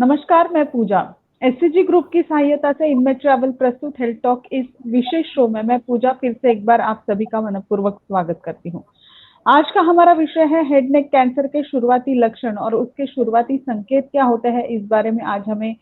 नमस्कार, मैं पूजा। SCG group की सहायता से इनमें ट्रैवल प्रस्तुत हेल्थ टॉक इस विशेष शो में मैं पूजा फिर से एक बार आप सभी का मनपूर्वक स्वागत करती हूँ। आज का हमारा विषय है हेड नेक कैंसर के शुरुआती लक्षण और उसके शुरुआती संकेत क्या होते हैं। इस बारे में आज हमें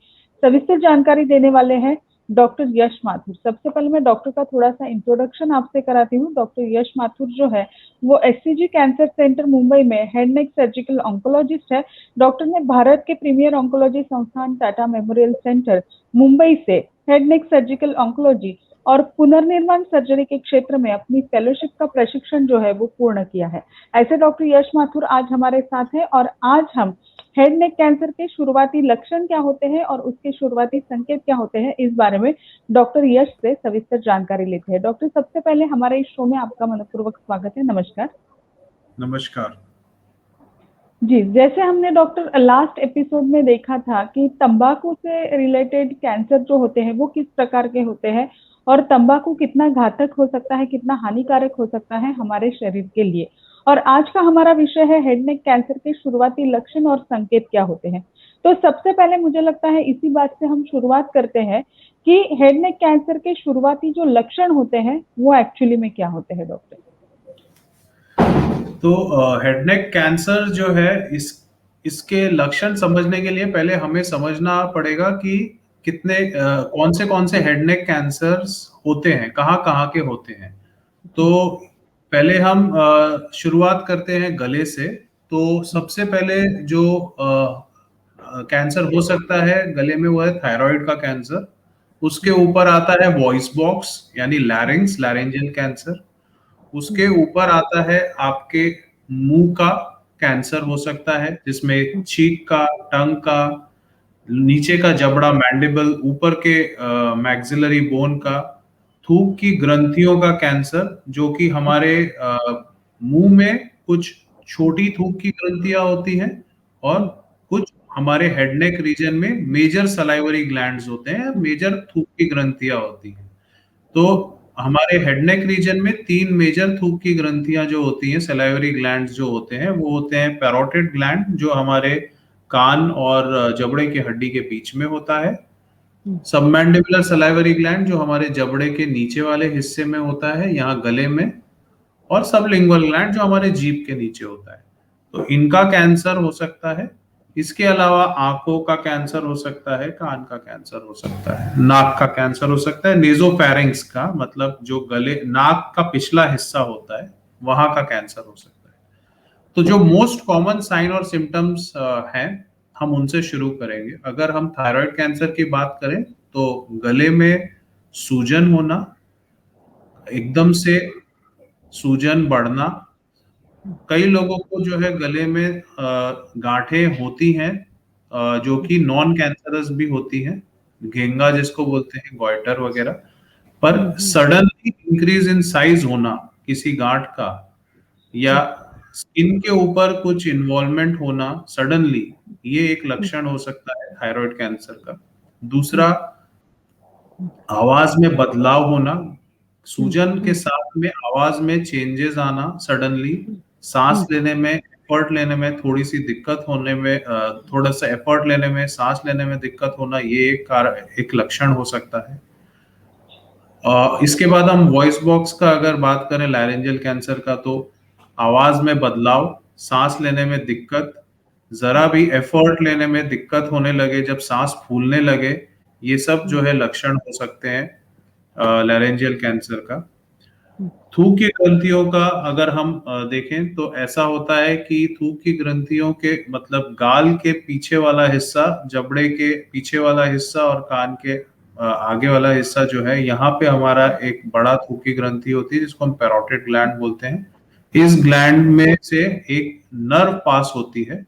सविस्तर जानकारी देने वाले हैं डॉक्टर यश माथुर। सबसे पहले मैं डॉक्टर का थोड़ा सा इंट्रोडक्शन आपसे कराती हूँ। डॉक्टर यश माथुर जो है वो एससीजी कैंसर सेंटर मुंबई में हेड नेक सर्जिकल ऑन्कोलॉजिस्ट है। डॉक्टर ने भारत के प्रीमियर ऑन्कोलॉजी संस्थान टाटा मेमोरियल सेंटर मुंबई से हेड नेक सर्जिकल ऑन्कोलॉजी और पुनर्निर्माण सर्जरी के क्षेत्र में अपनी फेलोशिप का प्रशिक्षण जो है वो पूर्ण किया है। ऐसे डॉक्टर यश माथुर आज हमारे साथ हैं और आज हम हेड नेक कैंसर के शुरुआती लक्षण क्या होते हैं और उसके शुरुआती संकेत क्या होते हैं इस बारे में डॉक्टर यश से सविस्तर जानकारी लेते हैं। डॉक्टर, सबसे पहले हमारे इस शो में आपका मनपूर्वक स्वागत है। नमस्कार। नमस्कार जी, जैसे हमने डॉक्टर लास्ट एपिसोड में देखा था कि तंबाकू से रिलेटेड कैंसर जो होते हैं वो किस प्रकार के होते हैं और तंबाकू कितना घातक हो सकता है, कितना हानिकारक हो सकता है हमारे शरीर के लिए। और आज का हमारा विषय है हेड नेक कैंसर के शुरुआती लक्षण और संकेत क्या होते हैं। तो सबसे पहले मुझे लगता है इसी बात से हम शुरुआत करते हैं कि हेड नेक कैंसर के शुरुआती जो लक्षण होते हैं वो एक्चुअली में क्या होते हैं डॉक्टर? तो हेड नेक कैंसर जो है इसके लक्षण समझने के लिए पहले हमें समझना पड़ेगा कि कौन से हेड नेक कैंसर्स होते हैं, कहाँ के होते हैं। तो पहले हम शुरुआत करते हैं गले से। तो सबसे पहले जो कैंसर हो सकता है गले में वो है थायराइड का कैंसर। उसके ऊपर आता है वॉइस बॉक्स यानी लैरिंग्स, लैरेंजियल कैंसर। उसके ऊपर आता है आपके मुंह का कैंसर हो सकता है, जिसमें चीक का, टंग का, नीचे का जबड़ा मैंडिबल, ऊपर के मैक्सिलरी बोन का, थूक की ग्रंथियों का कैंसर, जो कि हमारे मुंह में कुछ छोटी थूक की ग्रंथियां होती हैं और कुछ हमारे हेड नेक रीजन में मेजर सलाइवरी ग्लैंड्स होते हैं, मेजर थूक की ग्रंथियां होती हैं। तो हमारे हेड नेक रीजन में 3 मेजर थूक की ग्रंथियां जो होती हैं, सलाइवरी ग्लैंड्स जो होते हैं, वो होते हैं पैरोटिड ग्लैंड जो हमारे कान और जबड़े की हड्डी के बीच में होता है, सबमैंडिबुलर सलाइवरी ग्लैंड जो हमारे जबड़े के नीचे वाले हिस्से में होता है, यहाँ गले में, और सबलिंगुअल ग्लैंड जो हमारे जीभ के नीचे होता है। तो इनका कैंसर हो सकता है। इसके अलावा आंखों का कैंसर हो सकता है, कान का कैंसर हो सकता है, नाक का कैंसर हो सकता है, नेजोफैरिंक्स का मतलब जो गले नाक का पिछला हिस्सा होता है वहां का कैंसर हो सकता है। तो जो मोस्ट कॉमन साइन और सिम्टम्स हैं, हम उनसे शुरू करेंगे। अगर हम थायराइड कैंसर की बात करें तो गले में सूजन होना, एकदम से सूजन बढ़ना, कई लोगों को जो है गले में गांठें होती हैं जो कि नॉन कैंसरस भी होती हैं, घेंगा जिसको बोलते हैं, गॉइटर वगैरह। पर सडनली इंक्रीज इन साइज होना किसी गांठ का, या स्किन के ऊपर कुछ इन्वॉल्वमेंट होना सडनली, ये एक लक्षण हो सकता है थायराइड कैंसर का। दूसरा, आवाज में बदलाव होना, सूजन के साथ में आवाज में चेंजेस आना सडनली, सांस लेने में, एफर्ट लेने में थोड़ी सी दिक्कत होने में, थोड़ा सा एफर्ट लेने में, सांस लेने में दिक्कत होना, ये एक लक्षण हो सकता है। इसके बाद हम वॉइस बॉक्स का अगर बात करें लैरेंजियल कैंसर का, तो आवाज में बदलाव, सांस लेने में दिक्कत, जरा भी एफर्ट लेने में दिक्कत होने लगे, जब सांस फूलने लगे, ये सब जो है लक्षण हो सकते हैं लैरेंजियल कैंसर का। थूक की ग्रंथियों का अगर हम देखें तो ऐसा होता है कि थूक की ग्रंथियों के मतलब गाल के पीछे वाला हिस्सा, जबड़े के पीछे वाला हिस्सा और कान के आगे वाला हिस्सा जो है, यहाँ पे हमारा एक बड़ा थूक की ग्रंथि होती है जिसको हम पैरोटिड ग्लैंड बोलते हैं। इस ग्लैंड में से एक नर्व पास होती है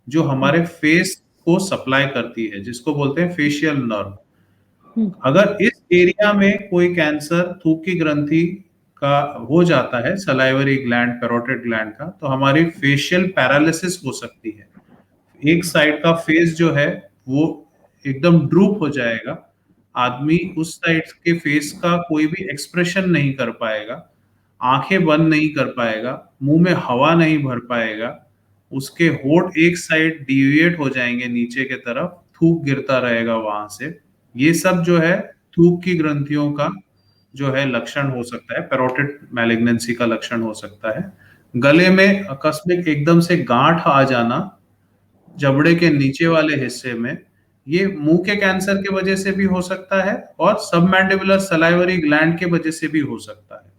जो हमारे फेस को सप्लाई करती है, जिसको बोलते हैं फेशियल नर्व। अगर इस एरिया में कोई कैंसर थूक की ग्रंथि का हो जाता है, सलाइवरी ग्लैंड, पैरोटिड ग्लैंड का, तो हमारी फेशियल पैरालिसिस हो सकती है। एक साइड का फेस जो है वो एकदम ड्रूप हो जाएगा, आदमी उस साइड के फेस का कोई भी एक्सप्रेशन नहीं कर पाएगा, आंखें बंद नहीं कर पाएगा, मुंह में हवा नहीं भर पाएगा, उसके होंठ एक साइड डिविएट हो जाएंगे नीचे के तरफ, थूक गिरता रहेगा वहां से। ये सब जो है थूक की ग्रंथियों का जो है लक्षण हो सकता है, पैरोटिड मैलिग्नेंसी का लक्षण हो सकता है। गले में आकस्मिक एकदम से गांठ आ जाना जबड़े के नीचे वाले हिस्से में, ये मुंह के कैंसर के वजह से भी हो सकता है और सबमैंडिबुलर सलाइवरी ग्लैंड के वजह से भी हो सकता है।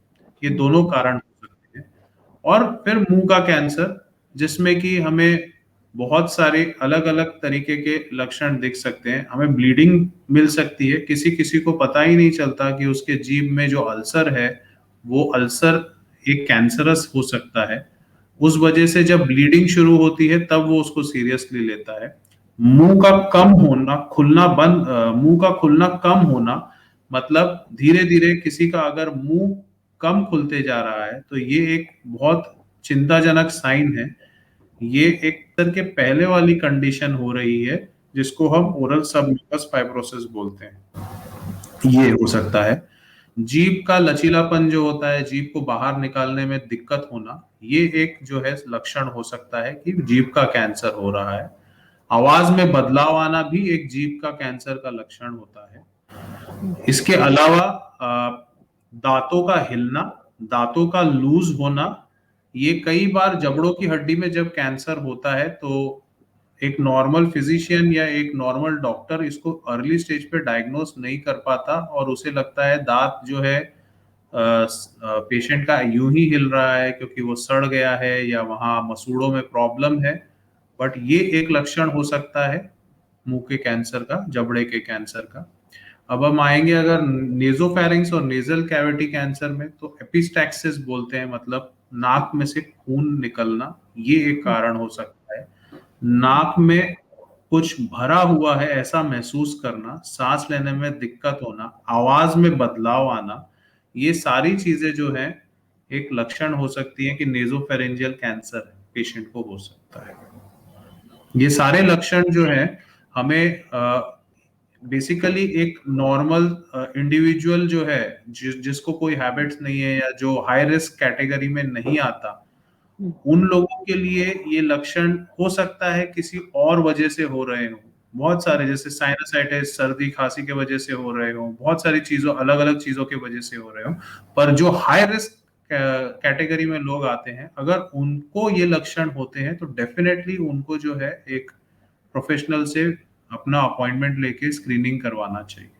ये दोनों कारण हो सकते हैं। और फिर मुंह का कैंसर, जिसमें कि हमें बहुत सारे अलग अलग तरीके के लक्षण दिख सकते हैं। हमें ब्लीडिंग मिल सकती है, किसी किसी को पता ही नहीं चलता कि उसके जीभ में जो अल्सर है वो अल्सर एक कैंसरस हो सकता है। उस वजह से जब ब्लीडिंग शुरू होती है तब वो उसको सीरियसली लेता है। मुंह का कम होना, मुंह का खुलना कम होना, मतलब धीरे धीरे किसी का अगर मुंह कम खुलते जा रहा है तो ये एक बहुत चिंताजनक साइन है। ये एक तरह के पहले वाली कंडीशन हो रही है जिसको हम ओरल सबम्यूकस फाइब्रोसिस बोलते हैं। ये हो सकता है। जीभ का लचीलापन जो होता है, जीभ को बाहर निकालने में दिक्कत होना, ये एक जो है लक्षण हो सकता है कि जीभ का कैंसर हो रहा है। आवाज में बदलाव आना भी एक जीभ का कैंसर का लक्षण होता है। इसके अलावा दांतों का हिलना, दांतों का लूज होना, ये कई बार जबड़ों की हड्डी में जब कैंसर होता है तो एक नॉर्मल फिजिशियन या एक नॉर्मल डॉक्टर इसको अर्ली स्टेज पे डायग्नोस नहीं कर पाता और उसे लगता है दांत जो है पेशेंट का यूं ही हिल रहा है क्योंकि वो सड़ गया है या वहां मसूड़ों में प्रॉब्लम है। बट ये एक लक्षण हो सकता है मुंह के कैंसर का, जबड़े के कैंसर का। अब हम आएंगे अगर नेजोफेरिंक्स और नेजल कैविटी कैंसर में, तो एपिस्टैक्सिस बोलते हैं, मतलब नाक में से खून निकलना, ये एक कारण हो सकता है। नाक में कुछ भरा हुआ है ऐसा महसूस करना, सांस लेने में दिक्कत होना, आवाज में बदलाव आना, ये सारी चीजें जो है एक लक्षण हो सकती है कि नेजोफेरेंजियल कैंसर पेशेंट को हो सकता है। ये सारे लक्षण जो है हमें बेसिकली एक नॉर्मल इंडिविजुअल जो है जिसको कोई हैबिट्स नहीं है या जो हाई रिस्क कैटेगरी में नहीं आता, उन लोगों के लिए ये लक्षण हो सकता है किसी और वजह से हो रहे हो। बहुत सारे, जैसे साइनसाइटिस, सर्दी खांसी के वजह से हो रहे हो, बहुत सारी चीजों, अलग अलग चीजों के वजह से हो रहे हो। पर जो हाई रिस्क कैटेगरी में लोग आते हैं, अगर उनको ये लक्षण होते हैं तो डेफिनेटली उनको जो है एक प्रोफेशनल से अपना अपॉइंटमेंट लेके स्क्रीनिंग करवाना चाहिए।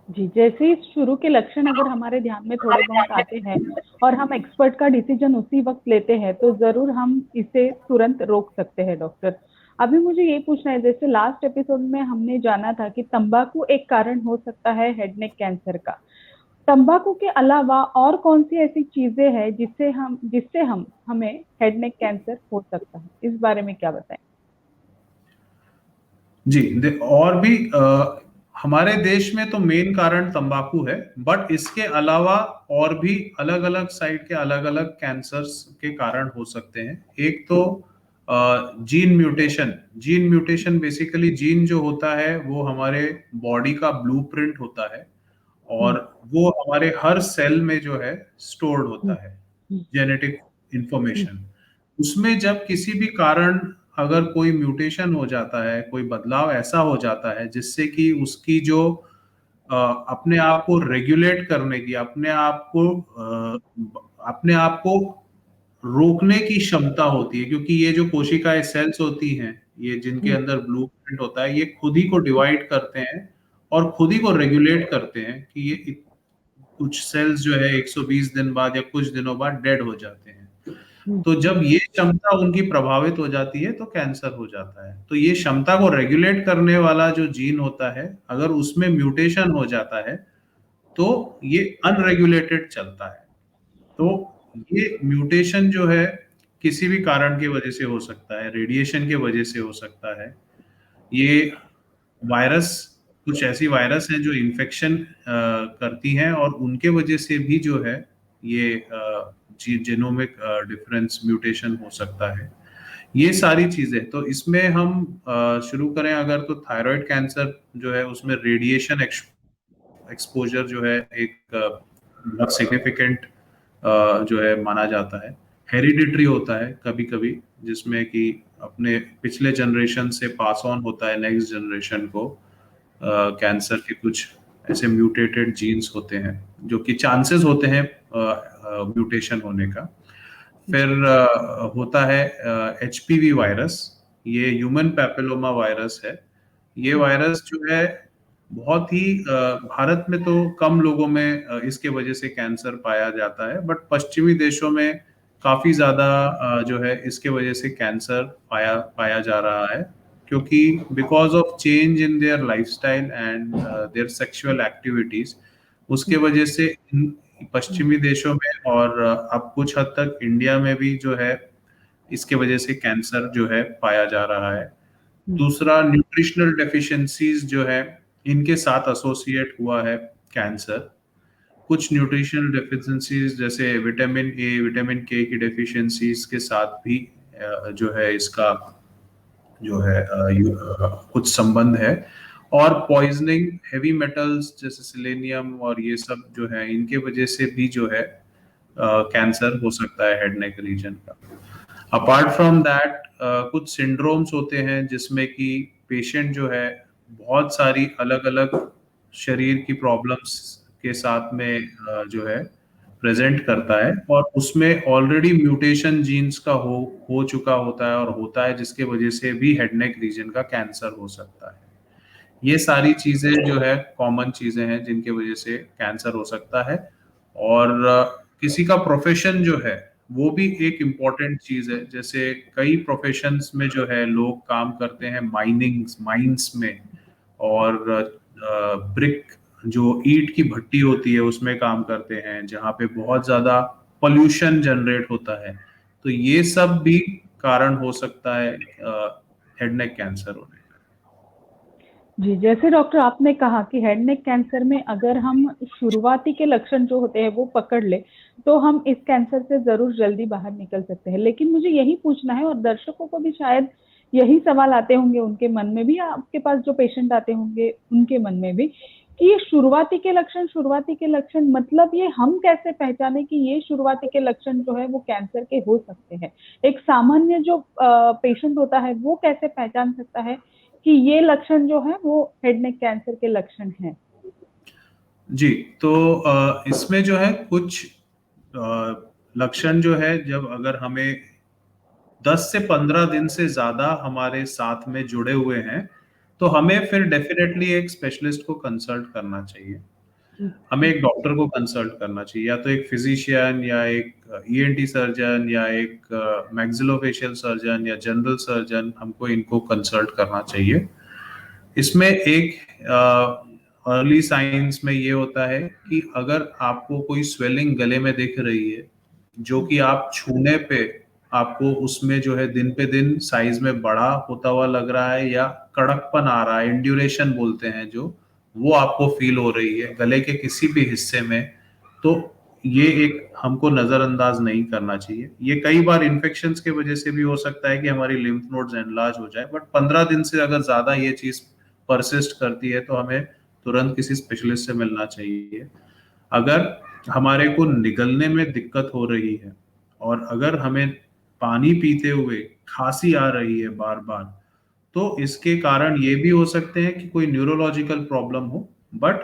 जी, जैसे ही शुरू के लक्षण अगर हमारे ध्यान में थोड़े बहुत आते हैं और हम एक्सपर्ट का डिसीजन उसी वक्त लेते हैं तो जरूर हम इसे तुरंत रोक सकते हैं डॉक्टर। अभी मुझे ये पूछना है, जैसे लास्ट एपिसोड में हमने जाना था कि तंबाकू एक कारण हो सकता है हेड नेक कैंसर का। तंबाकू के अलावा और कौन सी ऐसी चीजें हैं जिससे हम हमें हेड नेक कैंसर हो सकता है, इस बारे में क्या बताएं? जी, और भी हमारे देश में तो मेन कारण तंबाकू है, बट इसके अलावा और भी अलग अलग साइड के अलग अलग कैंसर्स के कारण हो सकते हैं। एक तो gene mutation. Gene mutation basically, gene जो होता है वो हमारे बॉडी का ब्लूप्रिंट होता है हम्म, और वो हमारे हर सेल में जो है स्टोर्ड हम्म, होता है, हम्म, जेनेटिक हम्म, इंफॉर्मेशन। उसमें जब किसी भी कारण अगर कोई म्यूटेशन हो जाता है, कोई बदलाव ऐसा हो जाता है जिससे कि उसकी जो अपने आप को रेगुलेट करने की, अपने आप को रोकने की क्षमता होती है, क्योंकि ये जो कोशिकाएं, सेल्स होती हैं, ये जिनके हम्म, अंदर ब्लूप्रिंट होता है, ये खुद ही को डिवाइड करते हैं और खुद ही को रेगुलेट करते हैं कि कुछ सेल्स जो है 120 दिन बाद या कुछ दिनों बाद डेड हो जाते हैं। हम्म, तो जब ये क्षमता उनकी प्रभावित हो जाती है तो कैंसर हो जाता है। तो ये क्षमता को रेगुलेट करने वाला जो जीन होता है, अगर उसमें म्यूटेशन हो जाता है तो ये अनरेगुलेटेड चलता है। तो ये म्यूटेशन जो है किसी भी कारण की वजह से हो सकता है, रेडिएशन की वजह से हो सकता है। ये वायरस, कुछ ऐसी वायरस हैं जो इन्फेक्शन करती हैं और उनके वजह से भी जो है ये जीनोमिक डिफरेंस, म्यूटेशन हो सकता है। ये सारी चीजें, तो इसमें हम शुरू करें अगर, तो थायराइड कैंसर जो है उसमें रेडिएशन एक्सपोजर जो है एक बहुत सिग्निफिकेंट जो है माना जाता है। हेरिडिटरी होता है कभी कभी, जिसमें कि अपने पिछले जनरेशन से पास ऑन होता है नेक्स्ट जनरेशन को। कैंसर के कुछ ऐसे म्यूटेटेड जीन्स होते हैं जो कि चांसेस होते हैं म्यूटेशन होने का। फिर होता है HPV वायरस, ये ह्यूमन पैपिलोमा वायरस है। ये वायरस जो है बहुत ही भारत में तो कम लोगों में इसके वजह से कैंसर पाया जाता है, बट पश्चिमी देशों में काफी ज्यादा जो है इसके वजह से कैंसर पाया पाया जा रहा है, क्योंकि because of change in their lifestyle and their sexual activities, उसके वजह से इन पश्चिमी देशों में और अब कुछ हद तक इंडिया में भी जो है इसके वजह से कैंसर जो है पाया जा रहा है। दूसरा, न्यूट्रिशनल डेफिशिएंसीज जो है इनके साथ एसोसिएट हुआ है कैंसर। कुछ न्यूट्रिशनल डेफिशिएंसीज जैसे विटामिन ए, विटामिन के की डेफिशिएंसीज के साथ भी जो है इसका जो है कुछ संबंध है। और पॉइजनिंग, हेवी मेटल्स जैसे सिलेनियम और ये सब जो है इनके वजह से भी जो है कैंसर हो सकता है हेड नेक रीजन का। अपार्ट फ्रॉम दैट कुछ सिंड्रोम्स होते हैं जिसमें कि पेशेंट जो है बहुत सारी अलग अलग शरीर की प्रॉब्लम्स के साथ में जो है प्रेजेंट करता है, और उसमें ऑलरेडी म्यूटेशन जीन्स का हो चुका होता है और होता है, जिसके वजह से भी हेड नेक रीजन का कैंसर हो सकता है। ये सारी चीजें जो है कॉमन चीजें हैं जिनके वजह से कैंसर हो सकता है। और किसी का प्रोफेशन जो है वो भी एक इम्पॉर्टेंट चीज है। जैसे कई प्रोफेशंस में जो है लोग काम करते हैं माइंस में, और ब्रिक जो ईंट की भट्टी होती है उसमें काम करते हैं, जहाँ पे बहुत ज्यादा पोल्यूशन जनरेट होता है। तो ये सब भी कारण हो सकता है हेड नेक कैंसर होने का। जी, जैसे डॉक्टर आपने कहा कि हेड नेक कैंसर में अगर हम शुरुआती के लक्षण जो होते हैं वो पकड़ ले तो हम इस कैंसर से जरूर जल्दी बाहर निकल सकते हैं। लेकिन मुझे यही पूछना है, और दर्शकों को भी शायद यही सवाल आते होंगे उनके मन में भी, या आपके पास जो पेशेंट आते होंगे उनके मन में भी, कि ये शुरुआती के लक्षण मतलब ये हम कैसे पहचाने कि ये शुरुआती के लक्षण जो है वो कैंसर के हो सकते हैं। एक सामान्य जो पेशेंट होता है वो कैसे पहचान सकता है कि ये लक्षण जो है वो हेड नेक कैंसर के लक्षण हैं? जी, तो इसमें जो है कुछ लक्षण जो है, जब अगर हमें 10 से 15 दिन से ज्यादा हमारे साथ में जुड़े हुए हैं, तो हमें फिर डेफिनेटली एक स्पेशलिस्ट को कंसल्ट करना चाहिए। हमें एक डॉक्टर को कंसल्ट करना चाहिए, या तो एक फिजिशियन या एक ENT सर्जन या एक मैक्सिलोफेशियल सर्जन या जनरल सर्जन, हमको इनको कंसल्ट करना चाहिए। इसमें एक अर्ली साइंस में ये होता है कि अगर आपको कोई स्वेलिंग गले में दिख रही है जो कि आप छूने पे आपको उसमें जो है दिन पे दिन साइज में बड़ा होता हुआ लग रहा है, या कड़कपन आ रहा है, इंड्यूरेशन बोलते हैं जो, वो आपको फील हो रही है गले के किसी भी हिस्से में, तो ये एक हमको नजरअंदाज नहीं करना चाहिए। ये कई बार इन्फेक्शंस के वजह से भी हो सकता है कि हमारी लिम्फ नोड्स एनलार्ज हो जाए, बट 15 दिन से अगर ज्यादा ये चीज परसिस्ट करती है तो हमें तुरंत किसी स्पेशलिस्ट से मिलना चाहिए। अगर हमारे को निगलने में दिक्कत हो रही है और अगर हमें पानी पीते हुए खांसी आ रही है बार बार, तो इसके कारण ये भी हो सकते हैं कि कोई न्यूरोलॉजिकल प्रॉब्लम हो। बट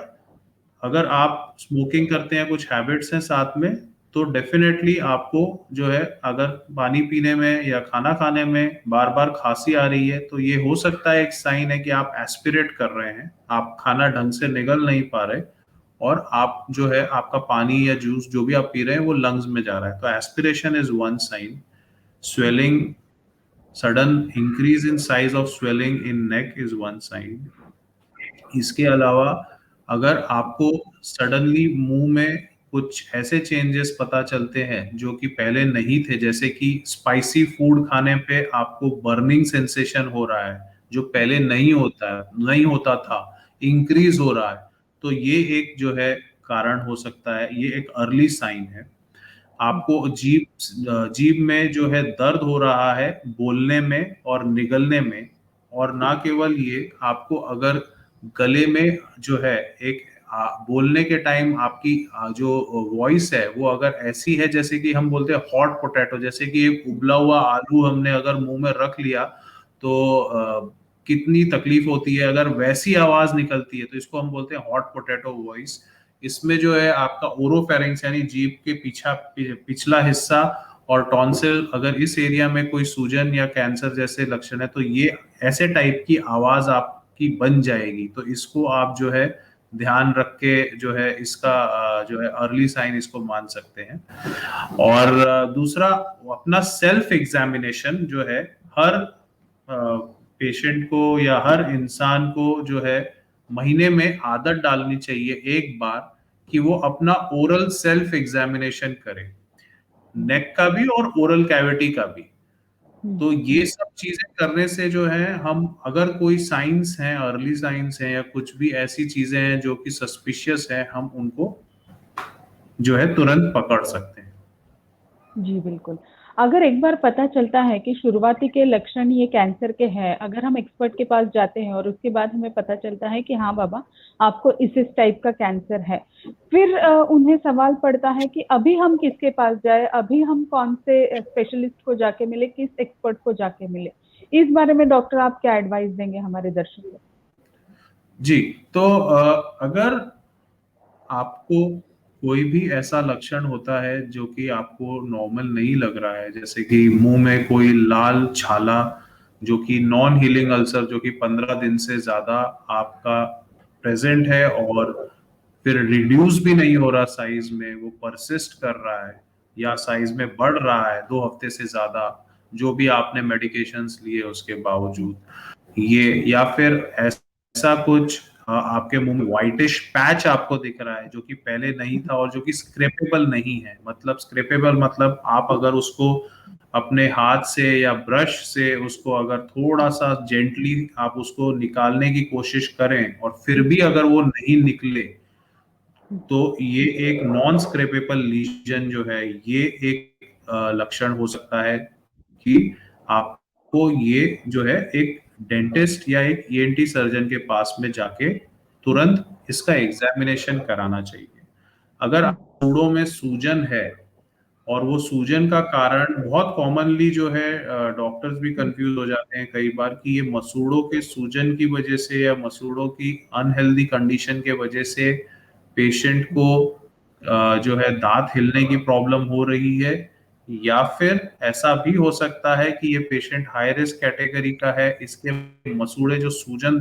अगर आप स्मोकिंग करते हैं, कुछ हैबिट्स हैं साथ में, तो डेफिनेटली आपको जो है अगर पानी पीने में या खाना खाने में बार बार खांसी आ रही है, तो ये हो सकता है एक साइन है कि आप एस्पिरेट कर रहे हैं, आप खाना ढंग से निगल नहीं पा रहे, और आप जो है आपका पानी या जूस जो भी आप पी रहे हैं वो लंग्स में जा रहा है। तो aspiration is one sine. Swelling, sudden increase in size of swelling in neck is one sine. इसके अलावा अगर आपको सडनली मुंह में कुछ ऐसे चेंजेस पता चलते हैं जो कि पहले नहीं थे, जैसे कि स्पाइसी फूड खाने पे आपको बर्निंग सेंसेशन हो रहा है जो पहले नहीं होता था, इंक्रीज हो रहा है, तो ये एक जो है कारण हो सकता है, ये एक अर्ली साइन है। आपको जीभ में जो है दर्द हो रहा है बोलने में और निगलने में, और ना केवल ये, आपको अगर गले में जो है एक बोलने के टाइम आपकी जो वॉइस है वो अगर ऐसी है जैसे कि हम बोलते हैं हॉट पोटैटो, जैसे कि एक उबला हुआ आलू हमने अगर मुंह में रख लिया तो कितनी तकलीफ होती है, अगर वैसी आवाज निकलती है तो इसको हम बोलते हैं हॉट पोटैटो वॉइस। इसमें जो है आपका ओरोफेरिंक्स यानी जीभ के पिछला हिस्सा और टॉन्सिल, अगर इस एरिया में कोई सूजन या कैंसर जैसे लक्षण है तो ये ऐसे टाइप की आवाज आपकी बन जाएगी। तो इसको आप जो है ध्यान रख के जो है इसका जो है अर्ली साइन इसको मान सकते हैं। और दूसरा, अपना सेल्फ एग्जामिनेशन जो है हर पेशेंट को या हर इंसान को जो है महीने में आदत डालनी चाहिए एक बार कि वो अपना ओरल सेल्फ एग्जामिनेशन करे, नेक का भी और ओरल कैविटी का भी। तो ये सब चीजें करने से जो है हम अगर कोई साइंस है, अर्ली साइंस है या कुछ भी ऐसी चीजें हैं जो कि सस्पिशियस है, हम उनको जो है तुरंत पकड़ सकते हैं। जी, बिल्कुल। अगर एक बार पता चलता है कि शुरुआती के लक्षण ये कैंसर के हैं, अगर हम एक्सपर्ट के पास जाते हैं और उसके बाद हमें पता चलता है कि हाँ बाबा, आपको इस टाइप का कैंसर है, फिर उन्हें सवाल पड़ता है कि अभी हम किसके पास जाएँ, अभी हम कौन से स्पेशलिस्ट को जाके मिले, किस एक्सपर्ट को जाके मिले? इस बारे में डॉक्टर आप क्या एडवाइस देंगे हमारे दर्शकों को? जी, तो अगर आपको कोई भी ऐसा लक्षण होता है जो कि आपको नॉर्मल नहीं लग रहा है, जैसे कि मुंह में कोई लाल छाला जो कि नॉन हीलिंग अल्सर जो कि 15 दिन से ज्यादा आपका प्रेजेंट है और फिर रिड्यूस भी नहीं हो रहा साइज में, वो परसिस्ट कर रहा है या साइज में बढ़ रहा है 2 हफ्ते से ज्यादा, जो भी आपने मेडिकेशंस लिए उसके बावजूद, ये या फिर ऐसा कुछ आपके मुंह में व्हाइटिश पैच आपको दिख रहा है जो कि पहले नहीं था और जो कि स्क्रेपेबल नहीं है। मतलब स्क्रेपेबल मतलब आप अगर उसको अपने हाथ से या ब्रश से उसको अगर थोड़ा सा जेंटली आप उसको निकालने की कोशिश करें और फिर भी अगर वो नहीं निकले, तो ये एक नॉन स्क्रेपेबल लीजन जो है ये एक लक्षण हो सकता है कि आपको ये जो है एक डेंटिस्ट या एक ईएनटी सर्जन के पास में जाके तुरंत इसका एग्जामिनेशन कराना चाहिए। अगर मसूड़ों में सूजन है और वो सूजन का कारण बहुत कॉमनली जो है, डॉक्टर्स भी कंफ्यूज हो जाते हैं कई बार कि ये मसूड़ों के सूजन की वजह से या मसूड़ों की अनहेल्दी कंडीशन के वजह से पेशेंट को जो है दांत हिलने की प्रॉब्लम हो रही है, या फिर ऐसा भी हो सकता है कि ये पेशेंट हाई रिस्क कैटेगरी का है, इसके मसूड़े जो सूजन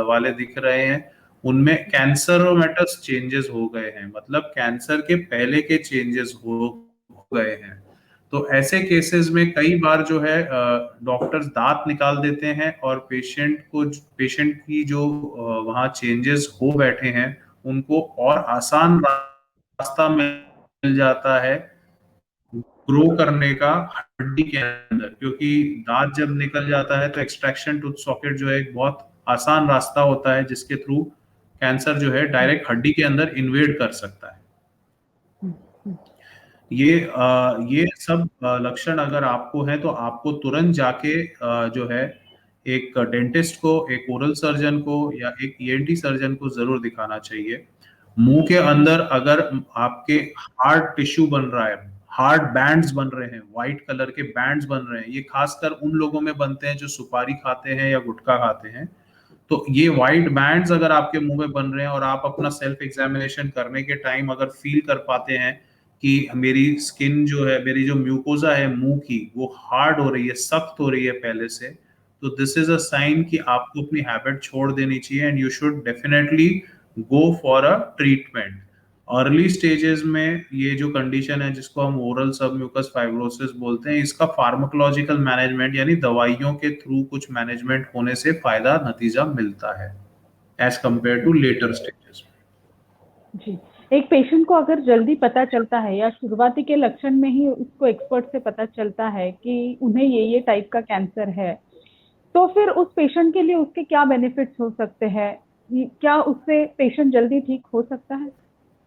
वाले दिख रहे हैं उनमें कैंसरोमेटस चेंजेस हो गए हैं, मतलब कैंसर के पहले के चेंजेस हो गए हैं। तो ऐसे केसेस में कई बार जो है डॉक्टर्स दांत निकाल देते हैं और पेशेंट की जो वहाँ चेंजेस हो बैठे हैं उनको और आसान रास्ता मिल जाता है ग्रो करने का हड्डी के अंदर, क्योंकि दांत जब निकल जाता है तो एक्सट्रैक्शन टूथ सॉकेट जो है एक बहुत आसान रास्ता होता है जिसके थ्रू कैंसर जो है डायरेक्ट हड्डी के अंदर इन्वेड कर सकता है। ये सब लक्षण अगर आपको है तो आपको तुरंत जाके जो है एक डेंटिस्ट को, एक ओरल सर्जन को या एक ईएनटी सर्जन को जरूर दिखाना चाहिए। मुंह के अंदर अगर आपके हार्ड टिश्यू बन रहा है, हार्ड बैंड्स बन रहे हैं, व्हाइट कलर के बैंड्स बन रहे हैं, ये खासकर उन लोगों में बनते हैं जो सुपारी खाते हैं या गुटखा खाते हैं। तो ये व्हाइट बैंड्स अगर आपके मुंह में बन रहे हैं और आप अपना सेल्फ एग्जामिनेशन करने के टाइम अगर फील कर पाते हैं कि मेरी स्किन जो है, मेरी जो म्यूकोजा है मुंह की, वो हार्ड हो रही है, सख्त हो रही है पहले से, तो दिस इज अ साइन कि आपको अपनी हैबिट छोड़ देनी चाहिए and you should definitely go for a treatment. Early stages में ये जो कंडीशन है जिसको हम ओरल सबम्यूकस फाइब्रोसिस बोलते हैं, इसका फार्माकोलॉजिकल मैनेजमेंट यानी दवाइयों के थ्रू कुछ मैनेजमेंट होने से फायदा नतीजा मिलता है as compare to later stages. जी, एक पेशेंट को अगर जल्दी पता चलता है या शुरुआती के लक्षण में ही उसको एक्सपर्ट से पता चलता है कि उन्हें ये टाइप का कैंसर है, तो फिर उस पेशेंट के लिए उसके क्या बेनिफिट्स हो सकते हैं? क्या उससे पेशेंट जल्दी ठीक हो सकता है?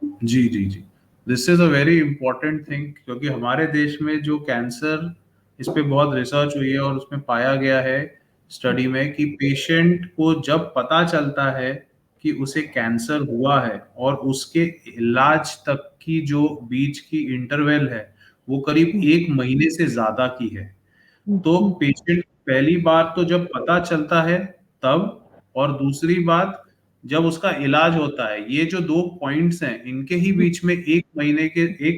जी जी जी, this is a very important thing, क्योंकि हमारे देश में जो कैंसर, इस पे बहुत रिसर्च हुई है और उसमें पाया गया है स्टडी में कि पेशेंट को जब पता चलता है कि उसे कैंसर हुआ है और उसके इलाज तक की जो बीच की इंटरवल है वो करीब 1 महीने से ज्यादा की है। तो पेशेंट पहली बात तो जब पता चलता है तब, और दूसरी बात जब उसका इलाज होता है, ये जो 2 पॉइंट्स हैं इनके ही बीच में 1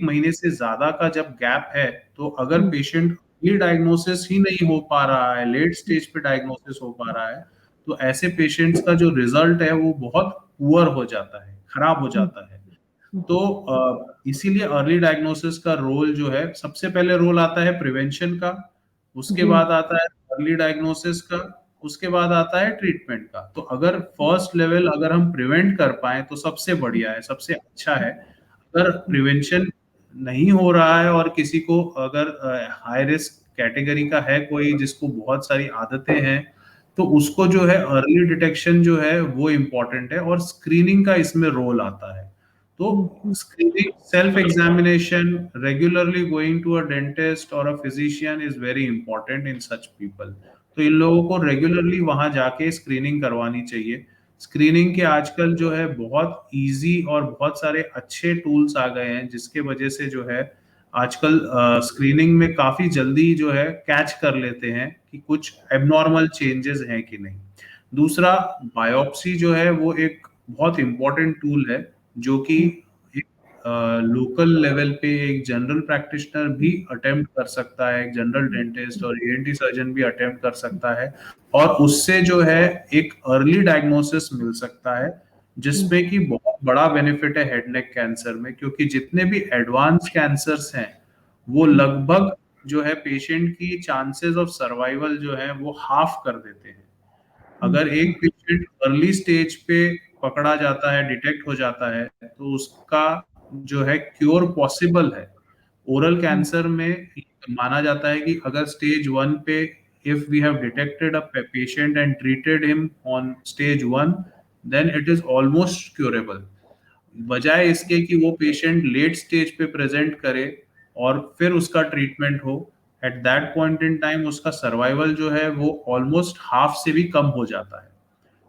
महीने से ज्यादा का जब गैप है, तो अगर पेशेंट ये डायग्नोसिस ही नहीं हो पा रहा है, लेट स्टेज पे डायग्नोसिस हो पा रहा है, तो ऐसे पेशेंट्स का जो रिजल्ट है वो बहुत पुअर हो जाता है, खराब हो जाता है। तो इसीलिए अर्ली डायग्नोसिस का रोल जो है, सबसे पहले रोल आता है प्रिवेंशन का, उसके जी। बाद आता है अर्ली डायग्नोसिस का, उसके बाद आता है ट्रीटमेंट का। तो अगर फर्स्ट लेवल अगर हम प्रिवेंट कर पाए तो सबसे बढ़िया है, सबसे अच्छा है। अगर प्रिवेंशन नहीं हो रहा है और किसी को अगर हाई रिस्क कैटेगरी का है कोई, जिसको बहुत सारी आदतें हैं, तो उसको जो है अर्ली डिटेक्शन जो है वो इम्पोर्टेंट है, और स्क्रीनिंग का इसमें रोल आता है। तो screening, self-examination, regularly going to a dentist or a physician is very important in such people. तो इन लोगों को रेगुलरली वहां जाके स्क्रीनिंग करवानी चाहिए। स्क्रीनिंग के आजकल जो है बहुत इजी और बहुत सारे अच्छे टूल्स आ गए हैं, जिसके वजह से जो है आजकल स्क्रीनिंग में काफी जल्दी जो है कैच कर लेते हैं कि कुछ एबनॉर्मल चेंजेस हैं कि नहीं। दूसरा, बायोप्सी जो है वो एक बहुत इंपॉर्टेंट टूल है, जो कि एक लोकल लेवल पे एक जनरल प्रैक्टिशनर भी अटेम्प्ट कर सकता है, एक जनरल डेंटिस्ट और ईएनटी सर्जन भी अटेम्प्ट कर सकता है, और उससे जो है एक अर्ली डायग्नोसिस मिल सकता है, जिसमें कि बहुत बड़ा बेनिफिट है हेड नेक कैंसर में, क्योंकि जितने भी एडवांस कैंसर्स हैं वो लगभग जो है पेशेंट की चांसेस ऑफ सर्वाइवल जो है वो हाफ कर देते हैं। अगर एक पेशेंट अर्ली स्टेज पे पकड़ा जाता है, डिटेक्ट हो जाता है, तो उसका जो है क्योर पॉसिबल है। ओरल कैंसर में माना जाता है कि अगर स्टेज 1 पे if we have detected a patient and treated him on stage 1, then it is almost curable, बजाय इसके कि वो पेशेंट लेट स्टेज पे प्रेजेंट करे और फिर उसका ट्रीटमेंट हो। At that point in time उसका सर्वाइवल जो है वो ऑलमोस्ट हाफ से भी कम हो जाता है।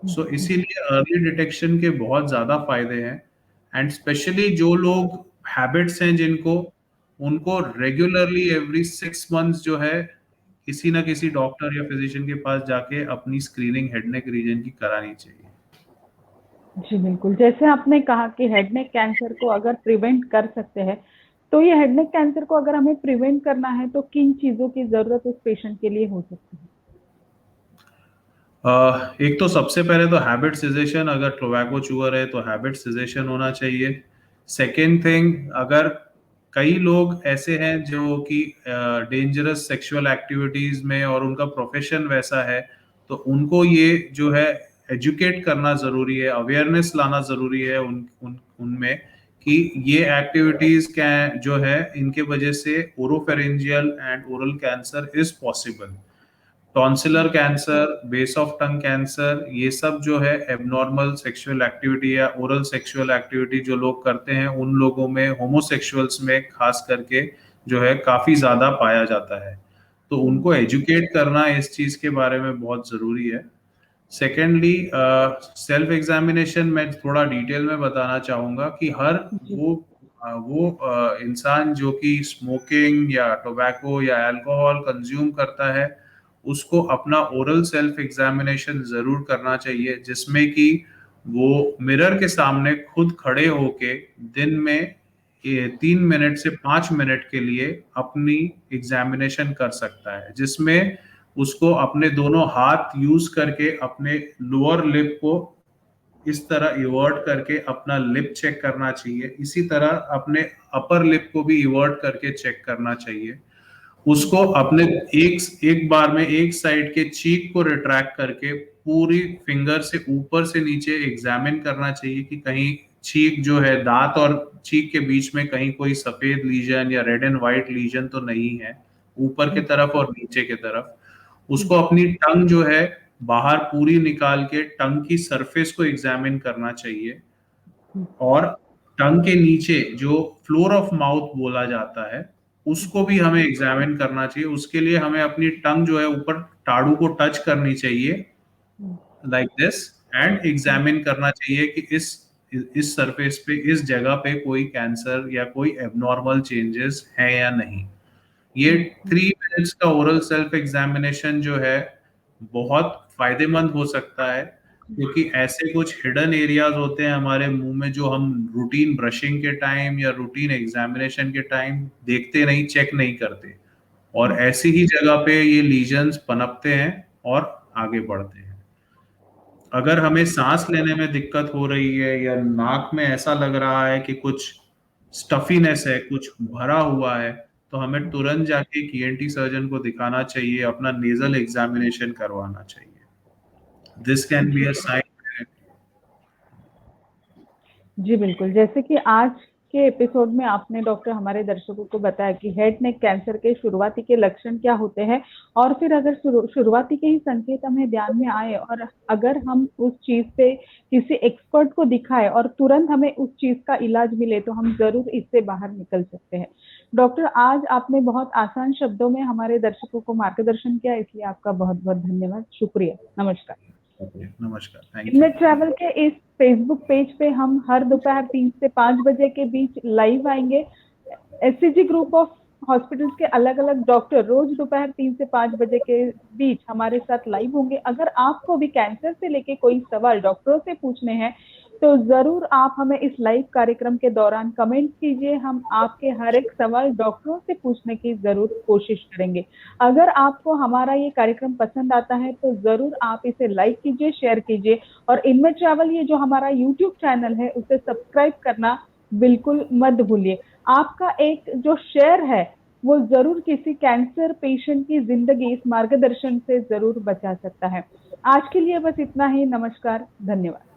सो इसीलिए अर्ली डिटेक्शन के बहुत ज्यादा फायदे हैं, एंड स्पेशली जो लोग हैबिट्स हैं जिनको, उनको रेगुलरली एवरी 6 मंथ्स जो है किसी ना किसी डॉक्टर या फिजिशियन के पास जाके अपनी स्क्रीनिंग हेड नेक रीजन की करानी चाहिए। जी बिल्कुल, जैसे आपने कहा कि हेड नेक कैंसर को अगर प्रिवेंट कर सकते हैं, तो ये हेड नेक कैंसर को अगर हमें प्रिवेंट करना है तो किन चीजों की जरूरत उस पेशेंट के लिए हो सकती है? एक तो सबसे पहले तो हैबिट सिजेशन, अगर टोबैको चूअर है तो हैबिट सिजेशन होना चाहिए। सेकेंड थिंग, अगर कई लोग ऐसे हैं जो कि डेंजरस सेक्सुअल एक्टिविटीज में और उनका प्रोफेशन वैसा है, तो उनको ये जो है एजुकेट करना जरूरी है, अवेयरनेस लाना जरूरी है उनमें कि ये एक्टिविटीज क्या जो है इनके वजह से oropharyngeal and oral cancer is possible. Tonsillar cancer, base of tongue cancer, ये सब जो है एबनॉर्मल सेक्सुअल एक्टिविटी या ओरल सेक्सुअल एक्टिविटी जो लोग करते हैं, उन लोगों में, होमोसेक्सुअल्स में खास करके जो है काफी ज्यादा पाया जाता है। तो उनको एजुकेट करना इस चीज के बारे में बहुत जरूरी है। सेकेंडली, सेल्फ एग्जामिनेशन मैं थोड़ा डिटेल में बताना चाहूंगा कि हर जी। वो इंसान जो कि स्मोकिंग या टोबैको या अल्कोहल कंज्यूम करता है, उसको अपना ओरल सेल्फ एग्जामिनेशन जरूर करना चाहिए, जिसमें कि वो मिरर के सामने खुद खड़े होके दिन में 3 मिनट से 5 मिनट के लिए अपनी एग्जामिनेशन कर सकता है, जिसमें उसको अपने दोनों हाथ यूज करके अपने लोअर लिप को इस तरह इवर्ट करके अपना लिप चेक करना चाहिए, इसी तरह अपने अपर लिप को भी इवर्ट करके चेक करना चाहिए। उसको अपने एक एक बार में एक साइड के चीक को रिट्रैक्ट करके पूरी फिंगर से ऊपर से नीचे एग्जामिन करना चाहिए कि कहीं चीक जो है, दांत और चीक के बीच में कहीं कोई सफेद लीजन या रेड एंड व्हाइट लीजन तो नहीं है, ऊपर के तरफ और नीचे के तरफ। उसको अपनी टंग जो है बाहर पूरी निकाल के टंग की सरफेस को एग्जामिन करना चाहिए, और टंग के नीचे जो फ्लोर ऑफ माउथ बोला जाता है उसको भी हमें एग्जामिन करना चाहिए। उसके लिए हमें अपनी टंग जो है ऊपर टाड़ू को टच करनी चाहिए, लाइक दिस, एंड एग्जामिन करना चाहिए कि इस सरफेस पे, इस जगह पे कोई कैंसर या कोई एबनॉर्मल चेंजेस है या नहीं। ये 3 मिनट्स का ओरल सेल्फ एग्जामिनेशन जो है बहुत फायदेमंद हो सकता है, क्योंकि ऐसे कुछ हिडन एरियाज होते हैं हमारे मुंह में जो हम रूटीन ब्रशिंग के टाइम या रूटीन एग्जामिनेशन के टाइम देखते नहीं, चेक नहीं करते, और ऐसी ही जगह पे ये लीजन्स पनपते हैं और आगे बढ़ते हैं। अगर हमें सांस लेने में दिक्कत हो रही है या नाक में ऐसा लग रहा है कि कुछ स्टफीनेस है, कुछ भरा हुआ है, तो हमें तुरंत जाके एक ईएनटी सर्जन को दिखाना चाहिए, अपना नेजल एग्जामिनेशन करवाना चाहिए। This can be a sign. जी बिल्कुल, जैसे कि आज के एपिसोड में आपने डॉक्टर हमारे दर्शकों को बताया कि हेड नेक कैंसर के शुरुआती के लक्षण क्या होते हैं, और फिर अगर शुरुआती के ही संकेत हमें ध्यान में आए और अगर हम उस चीज पे किसी एक्सपर्ट को दिखाए और तुरंत हमें उस चीज का इलाज मिले तो हम जरूर इससे बाहर निकल सकते हैं। डॉक्टर, आज आपने बहुत आसान शब्दों में हमारे दर्शकों को मार्गदर्शन किया, इसलिए आपका बहुत बहुत धन्यवाद, शुक्रिया, नमस्कार। नमस्कार, थैंक यू। इनमेट ट्रैवल के इस फेसबुक पेज पे हम हर दोपहर 3 से 5 बजे के बीच लाइव आएंगे। एससीजी ग्रुप ऑफ हॉस्पिटल्स के अलग अलग डॉक्टर रोज दोपहर 3 से 5 बजे के बीच हमारे साथ लाइव होंगे। अगर आपको भी कैंसर से लेके कोई सवाल डॉक्टरों से पूछने हैं तो जरूर आप हमें इस लाइव कार्यक्रम के दौरान कमेंट कीजिए, हम आपके हर एक सवाल डॉक्टरों से पूछने की जरूर कोशिश करेंगे। अगर आपको हमारा ये कार्यक्रम पसंद आता है तो जरूर आप इसे लाइक कीजिए, शेयर कीजिए, और इनमेट ट्रैवल ये जो हमारा यूट्यूब चैनल है उसे सब्सक्राइब करना बिल्कुल मत भूलिए। आपका एक जो शेयर है वो जरूर किसी कैंसर पेशेंट की जिंदगी इस मार्गदर्शन से जरूर बचा सकता है। आज के लिए बस इतना ही, नमस्कार, धन्यवाद।